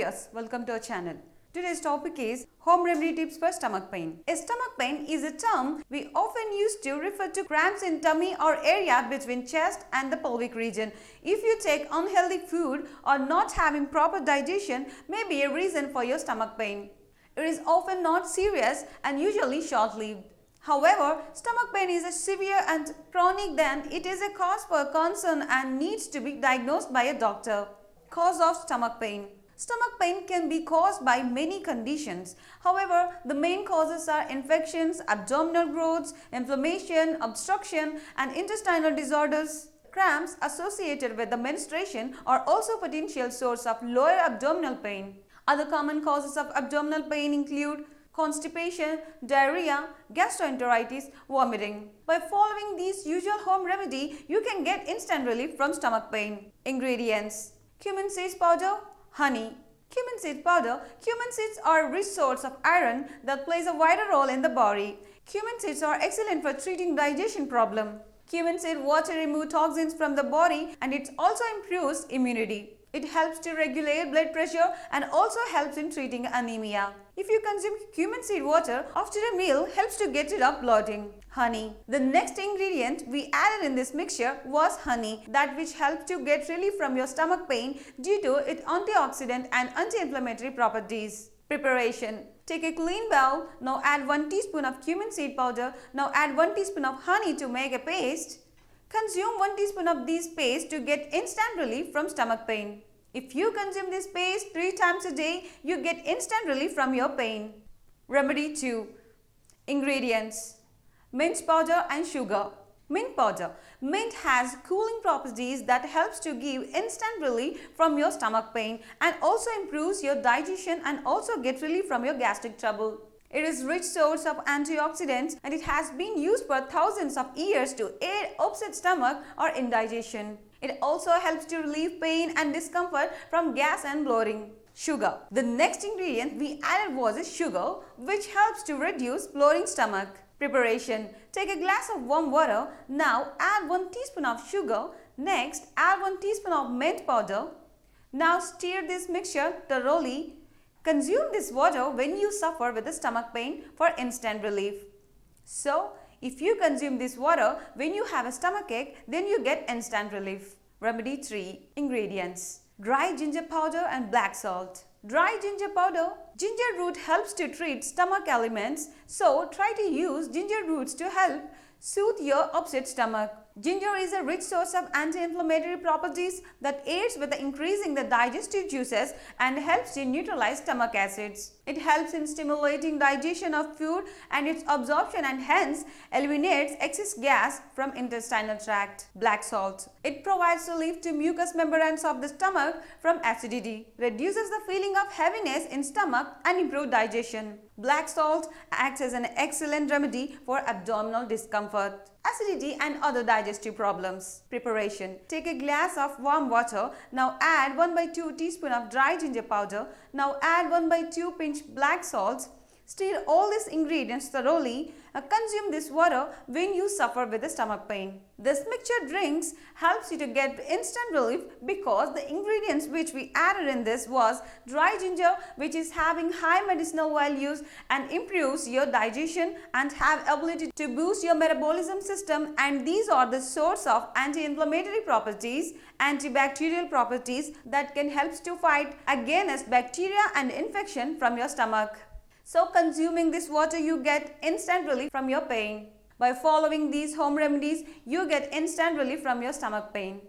viewers, welcome to our channel. Today's topic is home remedy tips for stomach pain. A stomach pain is a term we often use to refer to cramps in tummy or area between chest and the pelvic region. If you take unhealthy food or not having proper digestion may be a reason for your stomach pain. It is often not serious and usually short-lived. However, stomach pain is a severe and chronic, then it is a cause for concern and needs to be diagnosed by a doctor. Cause of stomach pain. Stomach pain can be caused by many conditions. However, the main causes are infections, abdominal growths, inflammation, obstruction, and intestinal disorders. Cramps associated with the menstruation are also potential source of lower abdominal pain. Other common causes of abdominal pain include constipation, diarrhea, gastroenteritis, vomiting. By following these usual home remedy, you can get instant relief from stomach pain. Ingredients: cumin seeds powder, honey. Cumin seed powder. Cumin seeds are a rich source of iron that plays a vital role in the body. Cumin seeds are excellent for treating digestion problem. Cumin seed water removes toxins from the body and it also improves immunity. It helps to regulate blood pressure and also helps in treating anemia. If you consume cumin seed water after a meal, helps to get rid of bloating. Honey. The next ingredient we added in this mixture was honey, that which helps to get relief from your stomach pain due to its antioxidant and anti-inflammatory properties. Preparation. Take a clean bowl. Now add 1 teaspoon of cumin seed powder. Now add 1 teaspoon of honey to make a paste. Consume 1 teaspoon of this paste to get instant relief from stomach pain. If you consume this paste 3 times a day, you get instant relief from your pain. Remedy 2. Ingredients: mint powder and sugar. Mint powder. Mint has cooling properties that helps to give instant relief from your stomach pain and also improves your digestion and also get relief from your gastric trouble. It is rich source of antioxidants and it has been used for thousands of years to aid upset stomach or indigestion. It also helps to relieve pain and discomfort from gas and bloating. Sugar. The next ingredient we added was a sugar, which helps to reduce bloating stomach. Preparation. Take a glass of warm water. Now add 1 teaspoon of sugar. Next add 1 teaspoon of mint powder. Now stir this mixture thoroughly. Consume this water when you suffer with the stomach pain for instant relief. So, if you consume this water when you have a stomachache, then you get instant relief. Remedy 3. Ingredients: dry ginger powder and black salt. Dry ginger powder. Ginger root helps to treat stomach ailments, so try to use ginger roots to help soothe your upset stomach. Ginger is a rich source of anti-inflammatory properties that aids with increasing the digestive juices and helps to neutralize stomach acids. It helps in stimulating digestion of food and its absorption and hence eliminates excess gas from intestinal tract. Black salt. It provides relief to mucous membranes of the stomach from acidity, reduces the feeling of heaviness in stomach and improves digestion. Black salt acts as an excellent remedy for abdominal discomfort, acidity and other digestive problems. Preparation. Take a glass of warm water. Now add 1/2 teaspoon of dry ginger powder. Now add 1/2 pinch black salt. Stir all these ingredients thoroughly. Consume this water when you suffer with the stomach pain. This mixture drinks helps you to get instant relief because the ingredients which we added in this was dry ginger, which is having high medicinal values and improves your digestion and have ability to boost your metabolism system, and these are the source of anti-inflammatory properties, antibacterial properties that can help to fight against bacteria and infection from your stomach. So consuming this water you get instant relief from your pain. By following these home remedies, you get instant relief from your stomach pain.